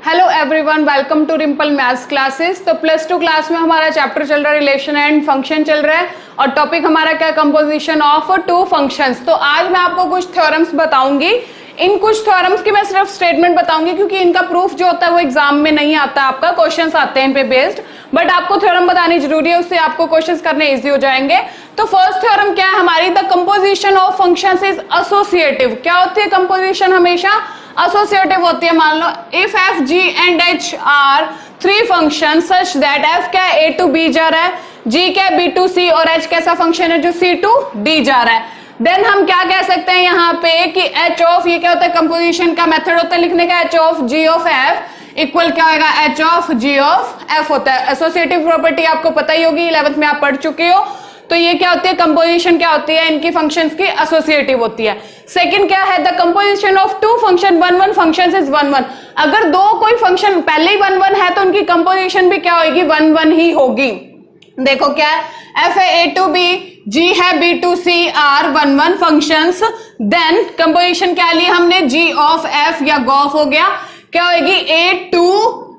Hello everyone, welcome to Rimpal maths classes. तो plus 2 class में हमारा चैप्टर चल रहा है रिलेशन एंड फंक्शन चल रहा है और टॉपिक हमारा क्या, कंपोजिशन ऑफ टू फंक्शंस। तो आज मैं आपको कुछ थ्योरम्स बताऊंगी। इन कुछ थ्योरम्स की मैं सिर्फ स्टेटमेंट बताऊंगी क्योंकि इनका प्रूफ जो होता है वो एग्जाम में नहीं आता, आपका क्वेश्चंस आते हैं इन पे बेस्ड, बट आपको थ्योरम बतानी जरूरी है, उससे आपको क्वेश्चंस करने इजी हो जाएंगे। तो फर्स्ट थ्योरम क्या है हमारी, the composition of functions is associative. क्या होती है कंपोजिशन, हमेशा एसोसिएटिव होती है। मान लो if f g and h are three function such that f क्या ए टू बी जा रहा है, जी क्या बी टू सी और एच कैसा फंक्शन है जो सी टू डी जा रहा है, देन हम क्या कह सकते हैं यहाँ पे कि एच ऑफ, ये क्या होता है कंपोजिशन का मेथड होता है लिखने का, H of G of F equal क्या होगा, H of G of F होता है। एसोसिएटिव प्रॉपर्टी आपको पता ही होगी, 11th में आप पढ़ चुके हो। तो ये क्या होती है, कंपोजिशन क्या होती है, इनकी फंक्शंस की एसोसिएटिव होती है। सेकंड क्या है, the composition of two function one one functions is one one. अगर दो कोई फंक्शन पहले ही वन वन है तो उनकी कंपोजिशन भी क्या होगी, वन वन ही होगी। देखो क्या है, एफ है ए टू बी, जी है B to C, are one one functions, then composition क्या ली हमने, जी ऑफ एफ या गॉफ हो गया, क्या होगी, ए टू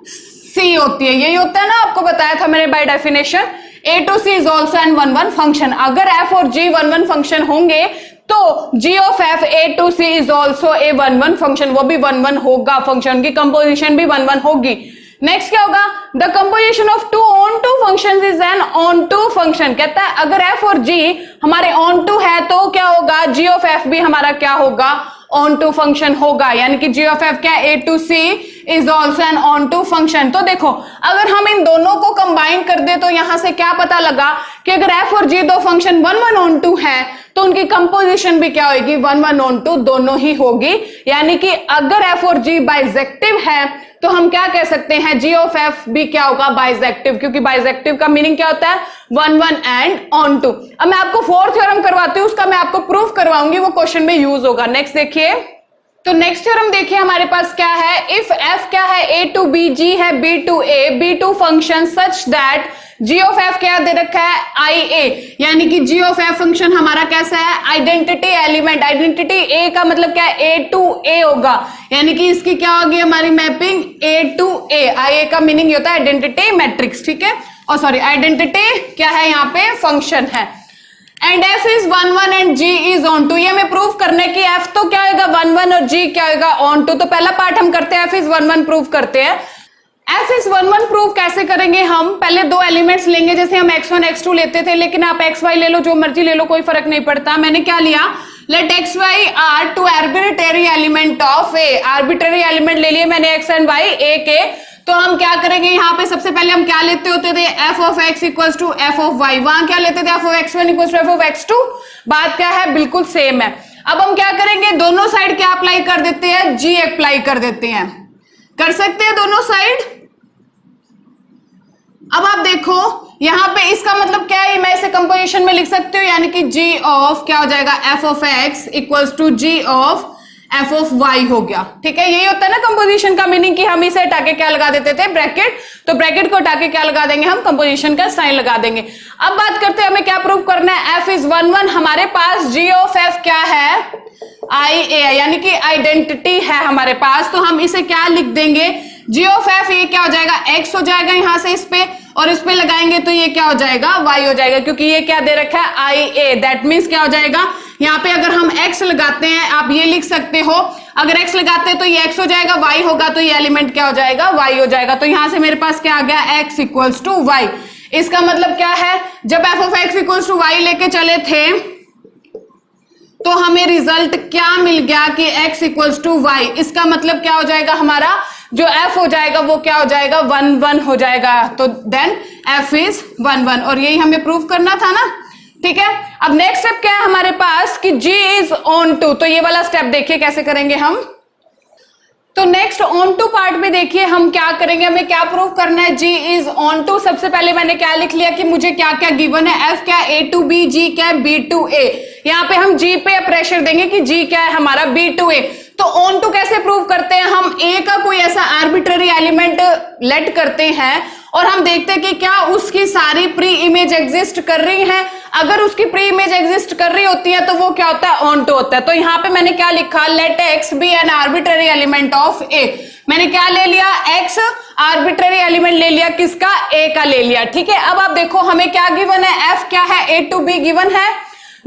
सी होती है। यही होता है ना, आपको बताया था मैंने by definition, A to C is also an one one function. अगर एफ और जी वन वन फंक्शन होंगे तो G of F A to C is also a one one function, वो भी वन वन होगा, फंक्शन की composition भी one one होगी। नेक्स्ट क्या होगा, the composition of two onto functions is an onto function. कहता है अगर एफ और जी हमारे ऑन टू है तो क्या होगा, जी ऑफ एफ भी हमारा क्या होगा, ऑन टू फंक्शन होगा, यानी कि जी ऑफ एफ क्या, A to C is also an onto function. तो देखो अगर हम इन दोनों को कंबाइन कर दे तो यहां से क्या पता लगा कि अगर एफ और जी दो function one one onto है तो उनकी कंपोजिशन भी क्या होगी, वन वन ऑन टू दोनों ही होगी। यानी कि अगर एफ और जी बाइजेक्टिव है तो हम क्या कह सकते हैं, जी ऑफ एफ भी क्या होगा, बाइजेक्टिव, क्योंकि बाइजेक्टिव का मीनिंग क्या होता है, one one and onto. अब मैं आपको फोर्थ थ्योरम करवाती हूँ, उसका मैं आपको प्रूफ करवाऊंगी, वो क्वेश्चन में यूज होगा। नेक्स्ट देखिए, तो नेक्स्ट थ्योरम देखिए हमारे पास क्या है, इफ एफ क्या है ए टू बी, जी है B to A, B to function such that G of F क्या दे रखा है, आई ए, यानी कि जी ऑफ एफ फंक्शन हमारा कैसा है, आइडेंटिटी एलिमेंट। आइडेंटिटी ए का मतलब क्या है, ए टू ए होगा, यानी कि इसकी क्या होगी हमारी मैपिंग, ए टू ए। आई ए का मीनिंग होता है आइडेंटिटी मैट्रिक्स, ठीक है, और सॉरी आइडेंटिटी क्या है यहाँ पे, फंक्शन है। And F is one one and G is onto, ये हमें प्रूव करने की एफ तो क्या होगा वन वन और जी क्या होगा ऑन टू। तो पहला पार्ट हम करते हैं, F is one one prove करते हैं। F is one one prove कैसे करेंगे, हम पहले दो एलिमेंट्स लेंगे, जैसे हम x1 x2 लेते थे, लेकिन आप xy ले लो, जो मर्जी ले लो, कोई फर्क नहीं पड़ता। मैंने क्या लिया, let xy are two arbitrary element of A, arbitrary element ले लिए मैंने x एंड y ए के। तो हम क्या करेंगे, यहाँ पे सबसे पहले हम क्या लेते होते थे, f of x equals to f of y, वहां क्या लेते थे, f of x1 equals to f of x2। बात क्या है, बिल्कुल सेम है। अब हम क्या करेंगे, दोनों साइड क्या अप्लाई कर देते हैं, g अप्लाई कर देते हैं, कर सकते हैं दोनों साइड। अब आप देखो यहां पे इसका मतलब क्या है, मैं इसे कंपोजिशन में लिख सकती हूँ, यानी कि g ऑफ क्या हो जाएगा, f of x equals to g of f of y हो गया। ठीक है, यही होता है ना कंपोजिशन का मीनिंग, कि हम इसे हटा के क्या लगा देते थे, ब्रैकेट। तो ब्रैकेट को हटा के क्या लगा देंगे, हम कंपोजिशन का साइन लगा देंगे। अब बात करते हैं हमें क्या प्रूव करना है, f इज वन वन, हमारे पास g ऑफ f क्या है, आई ए, यानी कि आइडेंटिटी है हमारे पास। तो हम इसे क्या लिख देंगे, जी ऑफ एफ ये क्या हो जाएगा, x हो जाएगा यहां से इस पे, और इस पे लगाएंगे तो ये क्या हो जाएगा, y हो जाएगा, क्योंकि ये क्या दे रखा है, आई ए। दैट मीन्स क्या हो जाएगा, यहाँ पे अगर हम x लगाते हैं, आप ये लिख सकते हो, अगर x लगाते हैं तो ये x हो जाएगा, y होगा तो ये एलिमेंट क्या हो जाएगा, y हो जाएगा। तो यहां से मेरे पास क्या आ गया, x इक्वल्स टू y। इसका मतलब क्या है, जब f of x equals to y लेके चले थे तो हमें रिजल्ट क्या मिल गया कि x इक्वल्स टू y। इसका मतलब क्या हो जाएगा, हमारा जो f हो जाएगा वो क्या हो जाएगा, वन वन हो जाएगा। तो then f is one one, और यही हमें प्रूव करना था ना। ठीक है, अब नेक्स्ट स्टेप क्या है हमारे पास कि g इज ऑन टू। तो ये वाला स्टेप देखिए कैसे करेंगे हम। तो नेक्स्ट ऑन टू पार्ट में देखिए हम क्या करेंगे, हमें क्या प्रूव करना है, g इज ऑन टू। सबसे पहले मैंने क्या लिख लिया कि मुझे क्या क्या गिवन है, f क्या a टू b, g क्या b टू a। यहाँ पे हम g पे प्रेशर देंगे कि g क्या है हमारा b टू a। तो ऑन टू कैसे प्रूव करते हैं, हम a का कोई ऐसा आर्बिट्ररी एलिमेंट लेट करते हैं और हम देखते हैं कि क्या उसकी सारी प्री इमेज एग्जिस्ट कर रही है। अगर उसकी प्री इमेज एग्जिस्ट कर रही होती है तो वो क्या होता है, ऑन टू होता है। तो यहाँ पे मैंने क्या लिखा, let X be an arbitrary element of A. मैंने क्या ले लिया, एक्स आर्बिट्ररी एलिमेंट ले लिया, किसका, ए का ले लिया, ठीक है। अब आप देखो हमें क्या गिवन है, एफ क्या है, ए टू बी गिवन है,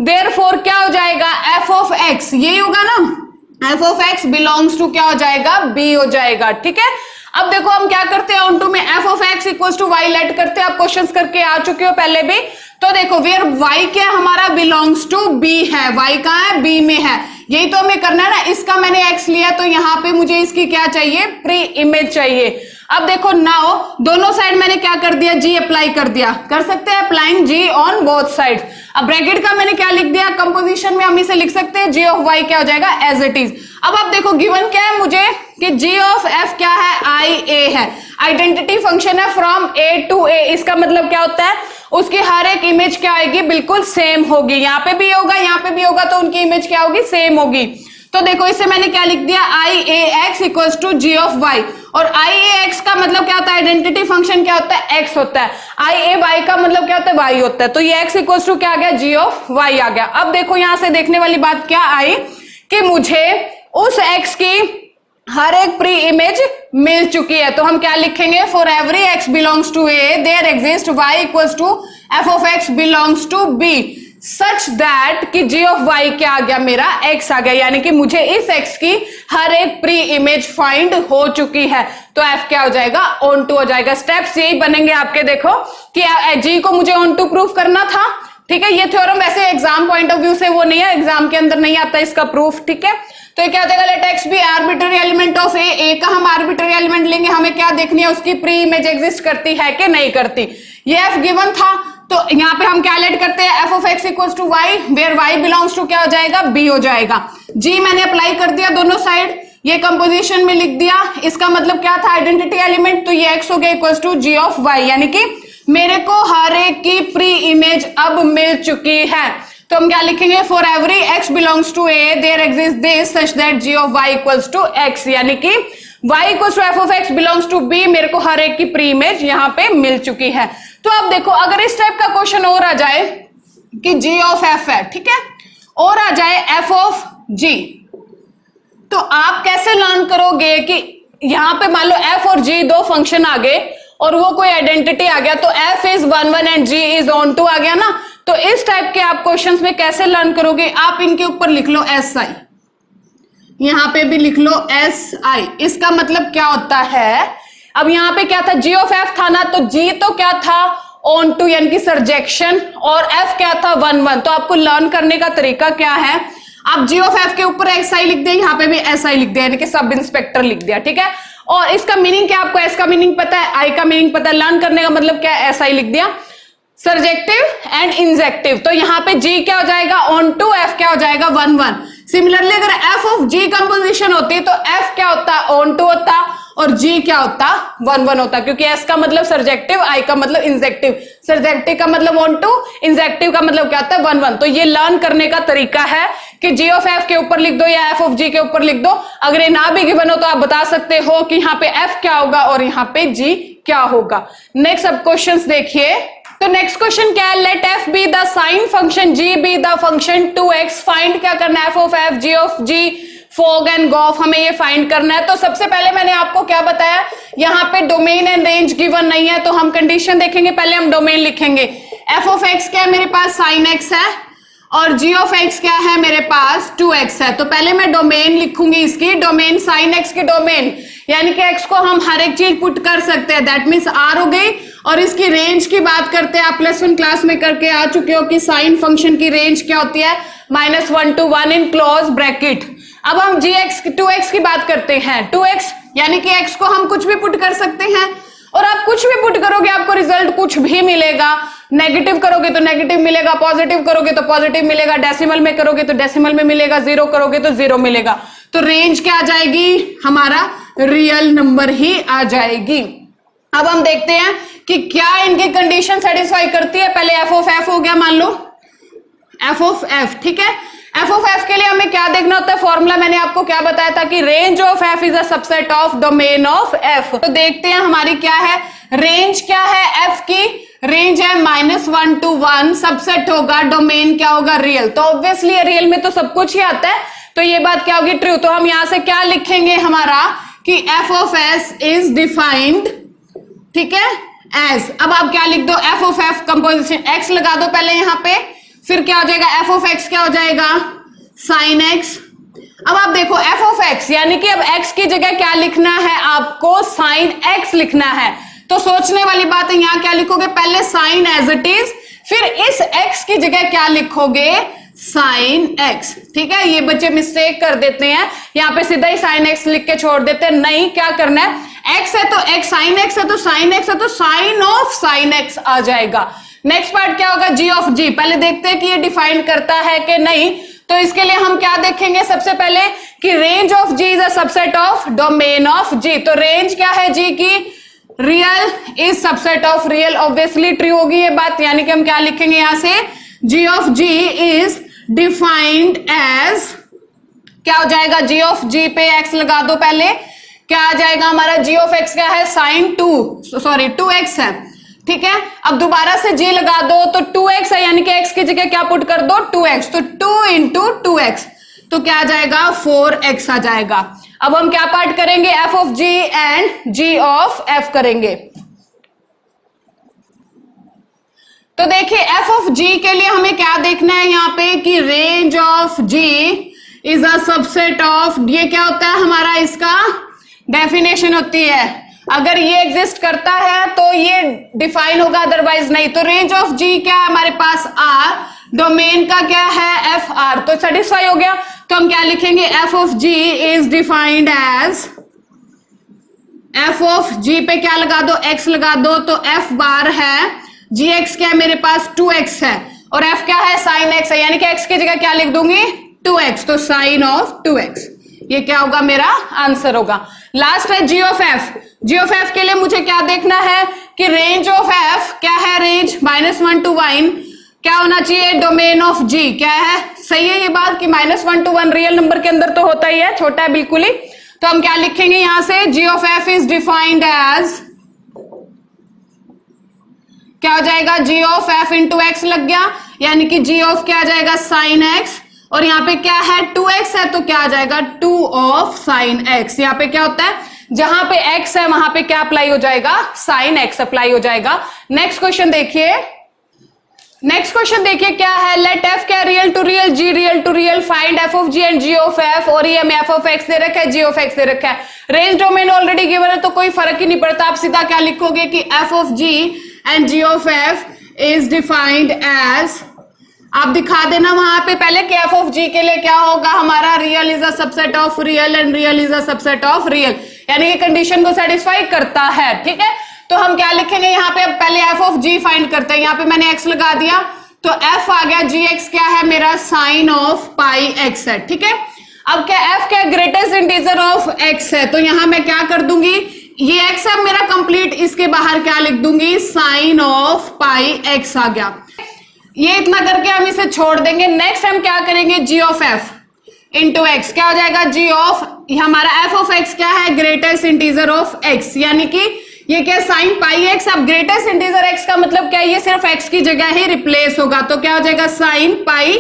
देयरफॉर क्या हो जाएगा, एफ ऑफ एक्स, यही होगा ना, F of X belongs to क्या हो जाएगा, बी हो जाएगा, ठीक है। अब देखो हम क्या करते हैं, ऑन टू में F of X equals to Y let करते हैं, आप क्वेश्चंस करके आ चुके हो पहले भी। तो देखो वेयर वाई क्या हमारा बिलोंग्स टू बी है, वाई कहाँ है, बी में है, यही तो हमें करना है ना। इसका मैंने एक्स लिया तो यहाँ पे मुझे इसकी क्या चाहिए, प्री इमेज चाहिए। अब देखो नाउ दोनों साइड मैंने क्या कर दिया, जी अप्लाई कर दिया, कर सकते हैं applying G on both side. अब ब्रैकेट का मैंने क्या लिख दिया, कंपोजिशन में हम इसे लिख सकते हैं जी ऑफ वाई क्या हो जाएगा, एज इट इज। अब आप देखो गिवन क्या है मुझे कि जी ऑफ एफ क्या है, आई ए है, आइडेंटिटी फंक्शन है फ्रॉम ए टू ए। इसका मतलब क्या होता है, उसकी हर एक इमेज क्या आएगी, बिल्कुल सेम होगी, यहाँ पे भी होगा यहाँ पे भी होगा, तो उनकी इमेज क्या होगी, सेम होगी। तो देखो इसे मैंने क्या लिख दिया, I A X equals to G of Y, और आई ए एक्स का मतलब क्या होता है, आइडेंटिटी फंक्शन क्या होता है, एक्स होता है, आई ए वाई का मतलब क्या होता है, वाई होता है। तो ये एक्स इक्वल्स टू क्या आ गया, जी ऑफ वाई आ गया। अब देखो यहां से देखने वाली बात क्या आई कि मुझे उस एक्स की हर एक प्री इमेज मिल चुकी है। तो हम क्या लिखेंगे, for every X belongs to A there exist Y equals to F of X belongs to B such that कि जी ऑफ वाई क्या आ गया, मेरा एक्स आ गया, यानी कि मुझे इस एक्स की हर एक प्री इमेज फाइंड हो चुकी है। तो एफ क्या हो जाएगा, ऑन टू हो जाएगा। स्टेप्स यही बनेंगे आपके, देखो कि जी को मुझे ऑन टू प्रूफ करना था, ठीक है। ये थ्योरम वैसे एग्जाम पॉइंट ऑफ व्यू से वो नहीं है, एग्जाम के अंदर नहीं आता इसका प्रूफ, ठीक है। तो ये क्या हो जाएगा, let X be arbitrary element of A, A का हम आर्बिट्ररी एलिमेंट लेंगे, हमें क्या देखनी है, उसकी प्री इमेज एग्जिस्ट करती है कि नहीं करती। ये एफ गिवन था, तो यहाँ पे हम क्या लेट करते हैं, F of X equals to Y where Y belongs to क्या हो जाएगा, बी हो जाएगा। जी मैंने अप्लाई कर दिया दोनों साइड, ये कंपोजिशन में लिख दिया, इसका मतलब क्या था, आइडेंटिटी एलिमेंट, तो ये एक्स हो गया equals to G of Y, यानी कि मेरे को हर एक की प्री इमेज अब मिल चुकी है। तो हम क्या लिखेंगे, for every X belongs to A there exist this such that G of Y equals to X, यानी कि y equals to F of X belongs to B, मेरे को हर एक की प्री इमेज यहाँ पे मिल चुकी है। तो अब देखो अगर इस टाइप का क्वेश्चन और आ जाए कि g ऑफ f है, ठीक है, और आ जाए f ऑफ g, तो आप कैसे लर्न करोगे कि यहाँ पे मान लो f और g दो फंक्शन आ गए और वो कोई आइडेंटिटी आ गया, तो f is 1 1 and g is onto आ गया ना। तो इस टाइप के आप क्वेश्चंस में कैसे लर्न करोगे, आप इनके ऊपर लिख लो si, यहां पे भी लिख लो si। इसका मतलब क्या होता है, अब यहां पे क्या था, g ऑफ f था ना, तो g तो क्या था, ऑन टू यानी कि सर्जेक्शन, और f क्या था, 1 1। तो आपको लर्न करने का तरीका क्या है, आप g ऑफ f के ऊपर si लिख दिया, यहां पे भी si लिख दिया, यानी कि सब इंस्पेक्टर लिख दिया, ठीक है। और इसका मीनिंग क्या, आपको s का मीनिंग पता है, i का मीनिंग पता है, लर्न करने का मतलब क्या है, si लिख दिया, सर्जेक्टिव एंड इंजेक्टिव। तो यहाँ पे g क्या हो जाएगा, ऑन टू, f क्या हो जाएगा, 1 1। सिमिलरली अगर f ऑफ g कंपोजिशन होती तो f क्या होता, ऑन टू होता, और g क्या होता, 1 1 होता, क्योंकि s का मतलब सर्जेक्टिव, i का मतलब इंजेक्टिव, सर्जेक्टिव का मतलब ऑन टू, इंजेक्टिव का मतलब क्या होता है, 1 1। तो ये लर्न करने का तरीका है कि g ऑफ f के ऊपर लिख दो या f ऑफ g के ऊपर लिख दो। अगर ये ना भी गिवन हो तो आप बता सकते हो कि यहाँ पे f क्या होगा और यहाँ पे g क्या होगा। नेक्स्ट अब क्वेश्चंस देखिए, तो नेक्स्ट क्वेश्चन क्या है, let f be the sine function, g be the function 2x, find क्या करना है, f of f, g of g, fog and gof, हमें ये फाइंड करना है। तो सबसे पहले मैंने आपको क्या बताया, यहाँ पे डोमेन एंड रेंज गिवन नहीं है, तो हम कंडीशन देखेंगे, पहले हम डोमेन लिखेंगे। f ऑफ x क्या है, मेरे पास sin x है, और g ऑफ x क्या है, मेरे पास 2x है। तो पहले मैं डोमेन लिखूंगी, इसकी डोमेन sin x की डोमेन, यानी कि x को हम हर एक चीज पुट कर सकते हैं, दैट मीन्स r हो गई। और इसकी रेंज की बात करते हैं, आप +1 क्लास में करके आ चुके हो कि साइन फंक्शन की रेंज क्या होती है, -1 to 1 इन क्लोज ब्रैकेट। अब हम gx 2x की बात करते हैं, 2x यानी कि x को हम कुछ भी पुट कर सकते हैं, और आप कुछ भी पुट करोगे आपको रिजल्ट कुछ भी मिलेगा। नेगेटिव करोगे तो नेगेटिव मिलेगा, पॉजिटिव करोगे तो पॉजिटिव मिलेगा, डेसिमल में करोगे तो डेसिमल में मिलेगा, जीरो करोगे तो जीरो मिलेगा। तो रेंज क्या आ जाएगी, हमारा रियल नंबर ही आ जाएगी। अब हम देखते हैं कि क्या इनकी कंडीशन सेटिस्फाई करती है। पहले f ऑफ f हो गया, मान लो f ऑफ f, ठीक है। f ऑफ f के लिए हमें क्या देखना होता है, फॉर्मूला मैंने आपको क्या बताया था कि range of f is a subset of domain of f। तो देखते हैं हमारी क्या है रेंज, क्या है f की रेंज है -1 to 1, सबसेट होगा, डोमेन क्या होगा, रियल। तो ऑब्वियसली रियल में तो सब कुछ ही आता है, तो ये बात क्या होगी, ट्रू। तो हम यहां से क्या लिखेंगे हमारा कि F of S is defined, ठीक है, एज। अब आप क्या लिख दो, F of F composition x लगा दो पहले यहां पे, फिर क्या हो जाएगा, एफ ऑफ एक्स क्या हो जाएगा, साइन एक्स। अब आप देखो एफ ऑफ एक्स यानी कि अब एक्स की जगह क्या लिखना है आपको, साइन एक्स लिखना है। तो सोचने वाली बात है, यहां क्या लिखोगे, पहले साइन एज इट इज, फिर इस एक्स की जगह क्या लिखोगे, साइन एक्स। ठीक है, ये बच्चे मिस्टेक कर देते हैं, यहां पे सीधा ही साइन एक्स लिख के छोड़ देते हैं। नहीं, क्या करना है, एक्स है तो एक्स, साइन एक्स है तो साइन एक्स है तो साइन ऑफ साइन एक्स आ जाएगा। नेक्स्ट पार्ट क्या होगा, जी ऑफ जी। पहले देखते हैं कि ये डिफाइन करता है कि नहीं। तो इसके लिए हम क्या देखेंगे, सबसे पहले कि range of G is a subset of domain of G. तो रेंज क्या है जी की, real is subset of real. Obviously true होगी ये बात, यानी कि हम क्या लिखेंगे यहां से, G of G is defined as, क्या हो जाएगा, जी ऑफ जी पे एक्स लगा दो पहले, क्या आ जाएगा हमारा, जी ऑफ एक्स क्या है, साइन 2x है। ठीक है, अब दोबारा से जी लगा दो तो 2x है, यानी कि x की जगह क्या पुट कर दो, 2x। तो 2 into 2x, तो क्या आ जाएगा, 4x आ जाएगा। अब हम क्या पार्ट करेंगे, f of g and g of f करेंगे। तो देखिए f ऑफ g के लिए हमें क्या देखना है यहाँ पे कि range of g is a subset of, ये क्या होता है हमारा, इसका डेफिनेशन होती है, अगर ये एग्जिस्ट करता है तो ये डिफाइन होगा, अदरवाइज नहीं। तो रेंज ऑफ जी क्या है हमारे पास, आर, डोमेन का क्या है, एफ आर। तो सेटिस्फाई हो गया, तो हम क्या लिखेंगे, F of G is defined as, F of G पे क्या लगा दो, एक्स लगा दो, तो एफ बार है, जी एक्स क्या है मेरे पास, 2x है, और एफ क्या है, साइन एक्स है, यानी कि एक्स की जगह क्या लिख दूंगी, 2x, तो साइन ऑफ 2x। ये क्या होगा, मेरा आंसर होगा। लास्ट है G of F. G of F के लिए मुझे क्या देखना है कि रेंज ऑफ एफ क्या है, रेंज -1 to 1 क्या होना चाहिए, डोमेन ऑफ जी क्या है, सही है ये बात कि -1 to 1 रियल नंबर के अंदर तो होता ही है, छोटा है बिल्कुल ही। तो हम क्या लिखेंगे यहां से, G of F is defined as, क्या हो जाएगा, G of F into X लग गया, यानी कि जी ऑफ क्या आ जाएगा, साइन एक्स, और यहाँ पे क्या है, 2x है, तो क्या आ जाएगा, 2 ऑफ साइन एक्स। यहाँ पे क्या होता है, जहां पे x है वहां पे क्या अप्लाई हो जाएगा, साइन x अप्लाई हो जाएगा। नेक्स्ट क्वेश्चन देखिए, नेक्स्ट क्वेश्चन देखिए क्या है, लेट f क्या, real to real, g real to real, find f of g and g of f, और ये हमें f ऑफ x दे रखा है, g ऑफ x दे रखा है। रेंज डोमेन ऑलरेडी गिवन है तो कोई फर्क ही नहीं पड़ता, आप सीधा क्या लिखोगे कि f of g and g of f is defined as, आप दिखा देना वहां पे पहले कि f ऑफ g के लिए क्या होगा हमारा, real is a subset of real and real is a subset of real, यानी कि कंडीशन को सेटिस्फाई करता है। ठीक है, तो हम क्या लिखेंगे यहाँ पे, पहले f ऑफ g फाइंड करते हैं। यहाँ पे मैंने x लगा दिया तो f आ गया, gx क्या है मेरा, साइन ऑफ पाई x है। ठीक है, अब क्या f क्या ग्रेटेस्ट इंटीजर ऑफ x है, तो यहां मैं क्या कर दूंगी, ये x है मेरा कंप्लीट, इसके बाहर क्या लिख दूंगी, साइन ऑफ पाई x आ गया। ये इतना करके हम इसे छोड़ देंगे। नेक्स्ट हम क्या करेंगे, जी ऑफ एफ इंटू एक्स, क्या हो जाएगा, जी ऑफ, हमारा एफ ऑफ एक्स क्या है, ग्रेटेस्ट इंटीजर ऑफ एक्स, यानी कि ये क्या, साइन पाई एक्स। अब ग्रेटेस्ट इंटीजर एक्स का मतलब क्या है, ये सिर्फ एक्स की जगह ही रिप्लेस होगा, तो क्या हो जाएगा, sine pi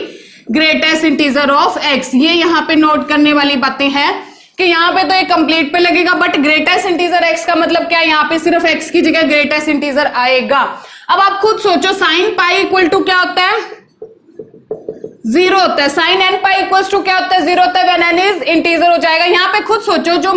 greatest integer of x. ये यहाँ पे नोट करने वाली बातें हैं कि यहाँ पे तो ये कंप्लीट पे लगेगा, बट ग्रेटेस्ट इंटीजर एक्स का मतलब क्या है, यहाँ पे सिर्फ एक्स की जगह ग्रेटेस्ट इंटीजर आएगा। अब आप खुद सोचो, साइन पाई इक्वल टू क्या होता है, 0 होता है, sine n pi equal to क्या होता है, 0 होता है, व्हेन एन इज इंटीजर हो जाएगा। यहाँ पे खुद सोचो, जो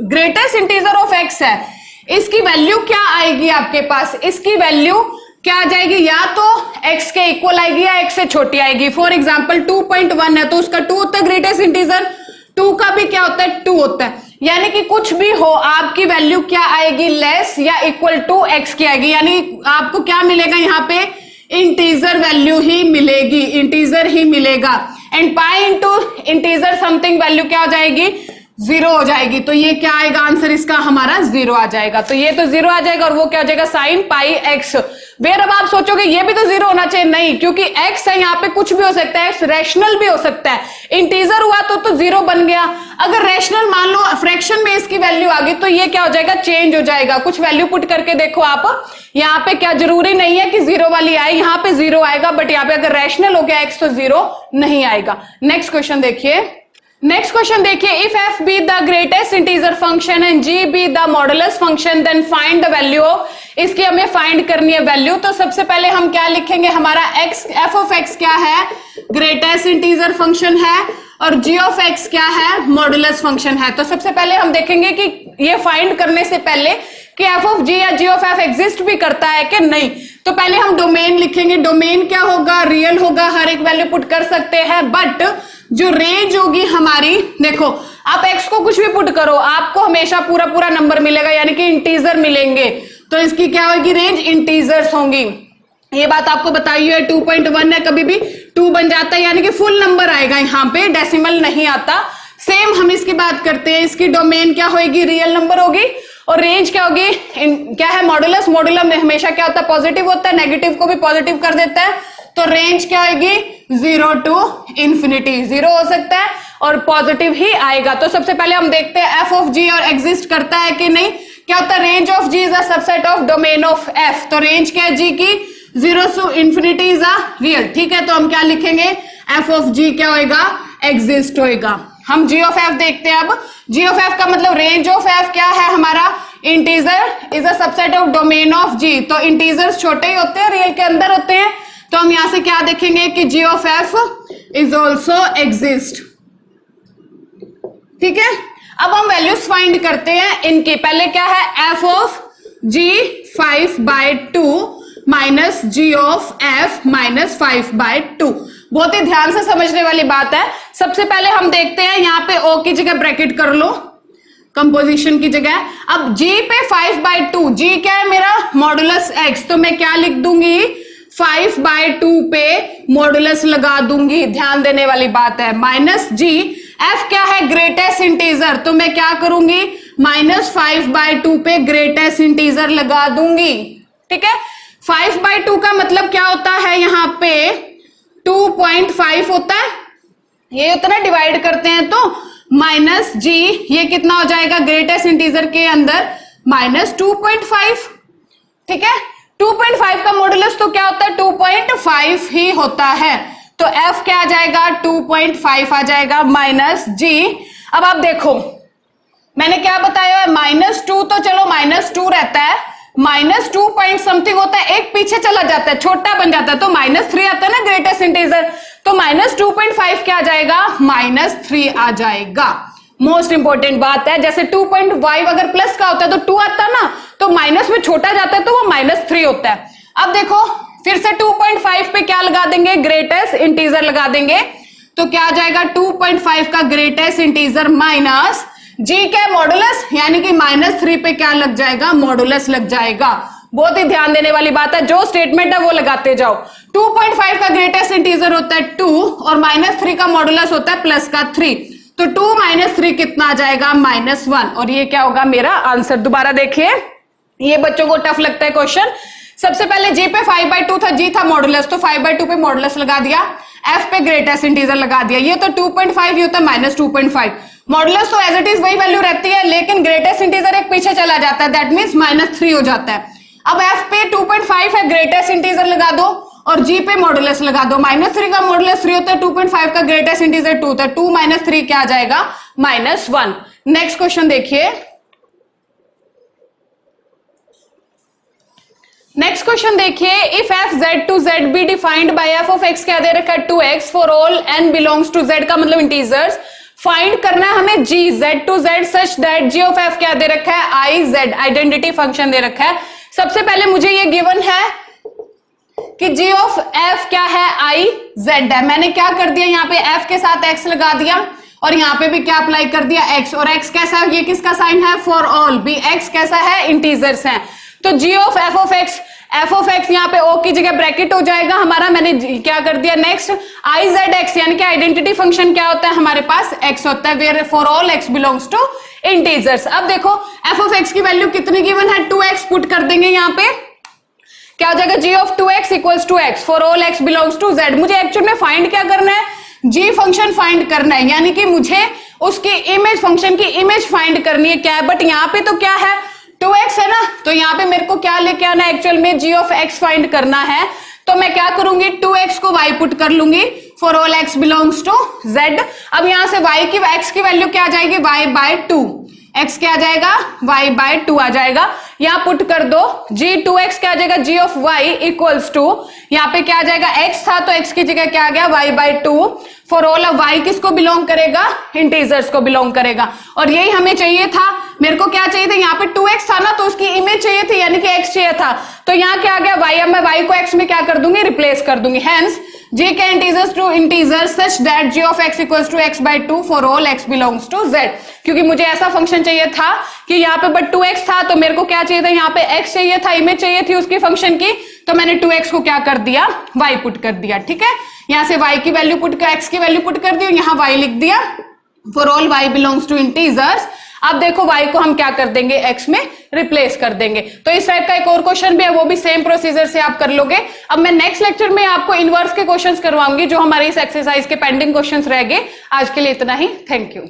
ग्रेटेस्ट इंटीजर ऑफ एक्स है इसकी वैल्यू क्या आएगी आपके पास, इसकी वैल्यू क्या आ जाएगी, या तो x के इक्वल आएगी या x से छोटी आएगी। फॉर एग्जाम्पल 2.1 है तो उसका 2 होता है ग्रेटेस्ट इंटीजर, 2 का भी क्या होता है, 2 होता है, यानी कि कुछ भी हो आपकी वैल्यू क्या आएगी, लेस या इक्वल टू x की आएगी, यानी आपको क्या मिलेगा यहाँ पे, इंटीजर वैल्यू ही मिलेगी, इंटीजर ही मिलेगा। And pi into integer something value क्या हो जाएगी, 0 हो जाएगी। तो ये क्या आएगा आंसर इसका हमारा, 0 आ जाएगा। तो ये तो 0 आ जाएगा और वो क्या हो जाएगा, साइन पाई एक्स। वेर अब आप सोचोगे ये भी तो 0 होना चाहिए, नहीं, क्योंकि x है यहाँ पे कुछ भी हो सकता है, x रैशनल भी हो सकता है, इंटीजर हुआ तो 0 बन गया। अगर रैशनल मान लो फ्रैक्शन में इसकी वैल्यू आ गई तो ये क्या हो जाएगा, चेंज हो जाएगा। कुछ वैल्यू पुट करके देखो आप यहाँ पे क्या जरूरी नहीं है कि जीरो वाली आए, यहाँ पे जीरो आएगा, बट यहाँ पे अगर रैशनल हो गया एक्स तो जीरो नहीं आएगा। नेक्स्ट क्वेश्चन देखिए, नेक्स्ट क्वेश्चन देखिए, if f be the greatest integer function and g be the modulus function then find the value of, इसकी हमें फाइंड करनी है वैल्यू। तो सबसे पहले हम क्या लिखेंगे, हमारा एक्स एफ ऑफ एक्स क्या है, ग्रेटेस्ट इंटीजर फंक्शन है, और जी ऑफ एक्स क्या है, मॉडुलस फंक्शन है। तो सबसे पहले हम देखेंगे कि ये फाइंड करने से पहले कि एफ ऑफ जी या जी ऑफ एफ एग्जिस्ट भी करता है कि नहीं। तो पहले हम डोमेन लिखेंगे, डोमेन क्या होगा, रियल होगा, हर एक वैल्यू पुट कर सकते हैं, बट जो रेंज होगी हमारी, देखो आप एक्स को कुछ भी पुट करो आपको हमेशा पूरा पूरा नंबर मिलेगा, यानी कि इंटीजर मिलेंगे। तो इसकी क्या होगी, रेंज इंटीजर्स होंगी। ये बात आपको बताई है, 2.1 है, कभी भी 2 बन जाता है, यानी कि फुल नंबर आएगा, यहाँ पे डेसिमल नहीं आता। सेम हम इसकी बात करते हैं, इसकी डोमेन क्या होगी, रियल नंबर होगी, और रेंज क्या होगी, क्या है, मॉडुलस। मॉडुलस में हमेशा क्या होता है, पॉजिटिव होता है, नेगेटिव को भी पॉजिटिव कर देता है। तो रेंज क्या होगी, 0 to इंफिनिटी, 0 हो सकता है और पॉजिटिव ही आएगा। तो सबसे पहले हम देखते हैं एफ ऑफ जी और एग्जिस्ट करता है कि नहीं। क्या होता है, range of G is a subset of domain of F. तो रेंज क्या है जी की, 0 to infinity is a real, ठीक है। तो हम क्या लिखेंगे, एफ ऑफ जी क्या होएगा, एग्जिस्ट होएगा। हम जी ऑफ एफ देखते हैं। अब जी ऑफ एफ का मतलब रेंज ऑफ एफ क्या है हमारा, integer is a subset of domain of G. तो इंटीजर्स छोटे ही होते हैं, रियल के अंदर होते हैं। तो हम यहां से क्या देखेंगे कि G of F is also exist, ठीक है। अब हम वैल्यूज फाइंड करते हैं इनकी। पहले क्या है, f of g 5/2 minus g of f -5/2। बहुत ही ध्यान से समझने वाली बात है। सबसे पहले हम देखते हैं, यहाँ पे ओ की जगह ब्रैकेट कर लो, कंपोजिशन की जगह। अब जी पे 5/2, जी क्या है मेरा, मॉडुलस एक्स। तो मैं क्या लिख दूंगी, 5/2 पे मॉडुलस लगा दूंगी, ध्यान देने वाली बात है। माइनस जी, एफ क्या है, ग्रेटेस्ट इंटीजर। तो मैं क्या करूंगी, -5/2 पे ग्रेटेस्ट इंटीजर लगा दूंगी, ठीक है। 5/2 का मतलब क्या होता है, यहाँ पे 2.5 होता है, ये उतना डिवाइड करते हैं तो माइनस जी, ये कितना हो जाएगा ग्रेटेस्ट इंटीजर के अंदर, -2.5, ठीक है। 2.5 का मॉडुलस तो क्या होता है, 2.5 ही होता है। तो f क्या आ जाएगा, 2.5 आ जाएगा माइनस जी। अब आप देखो मैंने क्या बताया है, -2, तो चलो -2 रहता है, -2 पॉइंट समथिंग होता है, एक पीछे चला जाता है, छोटा बन जाता है, तो -3 आता है ना ग्रेटेस्ट इंटीजर। तो -2.5 क्या आ जाएगा, -3 आ जाएगा। मोस्ट इंपॉर्टेंट बात है, जैसे 2.5 अगर प्लस का होता है तो 2 आता ना, तो माइनस में छोटा जाता है तो वो -3 होता है। अब देखो फिर से 2.5 पे क्या लगा देंगे, ग्रेटेस्ट इंटीजर लगा देंगे। तो क्या आ जाएगा, 2.5 का ग्रेटेस्ट इंटीजर माइनस जी के मॉडुलस, यानी कि -3 पे क्या लग जाएगा, मॉडुलस लग जाएगा। बहुत ही ध्यान देने वाली बात है, जो स्टेटमेंट है वो लगाते जाओ। 2.5 का ग्रेटेस्ट इंटीजर होता है 2 और -3 का मॉडुलस होता है प्लस का 3। तो 2 - 3 कितना आ जाएगा, -1। और ये क्या होगा मेरा आंसर। दोबारा देखिए, ये बच्चों को टफ लगता है क्वेश्चन। सबसे पहले जी पे 5/2 था, जी था मॉडुलस, तो 5/2 पे मॉडुलस लगा दिया, एफ पे ग्रेटेस्ट इंटीजर लगा दिया। ये तो 2.5 ही होता है, -2.5। मॉडुलस तो एज इट इज वही वैल्यू रहती है, लेकिन ग्रेटेस्ट इंटीजर एक पीछे चला जाता है, दैट मीन्स -3 हो जाता है। अब एफ पे 2.5 है, ग्रेटेस्ट इंटीजर लगा दो, और जी पे मॉडुलस लगा दो। -3 का मॉडुलस 3 होता है, 2.5 का ग्रेटेस्ट इंटीजर 2 होता है, 2 - 3 क्या आ जाएगा, -1। नेक्स्ट क्वेश्चन देखिए, नेक्स्ट क्वेश्चन देखिए, if f z to z be defined by f of x क्या दे रखा है, 2x for all n belongs to z, का मतलब इंटीजर्स। फाइंड करना है हमें g z to z such that g of f क्या दे रखा है, i z, आइडेंटिटी फंक्शन दे रखा है। सबसे पहले मुझे ये गिवन है कि g ऑफ f क्या है, i z है। मैंने क्या कर दिया, यहाँ पे f के साथ x लगा दिया और यहाँ पे भी क्या अप्लाई कर दिया, x। और x कैसा है, ये किसका साइन है, फॉर ऑल, भी x कैसा है, इंटीजर्स है। तो g of f of x यहाँ पे o की जगह ब्रैकेट हो जाएगा हमारा, मैंने क्या कर दिया। नेक्स्ट i z x, यानी कि आइडेंटिटी फंक्शन क्या होता है हमारे पास, x होता है, where for all x belongs to integers. अब देखो f ऑफ x की वैल्यू कितनी गिवन है, 2x पुट कर देंगे, यहाँ पे क्या हो जाएगा, g of 2x equals to x for all x belongs to z। मुझे एक्चुअल में फाइंड क्या करना है, g फंक्शन फाइंड करना है, यानी कि मुझे उसकी इमेज, फंक्शन की इमेज फाइंड करनी है, क्या है, बट यहाँ पे तो क्या है, 2x है ना, तो यहाँ पे मेरे को क्या लेके आना है एक्चुअल में, g ऑफ x फाइंड करना है। तो मैं क्या करूंगी, 2x को y पुट कर लूंगी for all x belongs to z। अब यहां से x की वैल्यू क्या आ जाएगी, y बाय 2, x क्या आ जाएगा, y बाय 2 आ जाएगा। यहां पुट कर दो, g 2x क्या आ जाएगा, g of y equals to, यहाँ पे क्या आ जाएगा, x था तो x की जगह क्या आ गया, y by 2 for all of y किसको बिलोंग करेगा, इंटीजर्स को बिलोंग करेगा। और यही हमें चाहिए था, मेरे को क्या चाहिए था, यहाँ पे 2x था ना तो उसकी इमेज चाहिए थी, यानी कि x चाहिए था। तो यहाँ क्या आ गया y, अब मैं y को x में क्या कर दूंगी, रिप्लेस कर दूंगी। हेंस g के integers to integers such that g of x equals to x by 2 for all x belongs to z। क्योंकि मुझे ऐसा फंक्शन चाहिए था कि यहाँ पे बट 2x था तो मेरे को क्या चाहिए था, यहाँ पे x चाहिए था, इमेज चाहिए थी उसकी फंक्शन की, तो मैंने 2x को क्या कर दिया, y पुट कर दिया। ठीक है, यहाँ से y की वैल्यू पुट कर, x की वैल्यू पुट कर दी, यहाँ y लिख दिया for all y belongs to integers. अब देखो y को हम क्या कर देंगे, x में रिप्लेस कर देंगे। तो इस टाइप का एक और क्वेश्चन भी है, वो भी सेम प्रोसीजर से आप कर लोगे। अब मैं नेक्स्ट लेक्चर में आपको इनवर्स के क्वेश्चंस करवाऊंगी, जो हमारे इस एक्सरसाइज के पेंडिंग क्वेश्चंस रह गए। आज के लिए इतना ही, थैंक यू।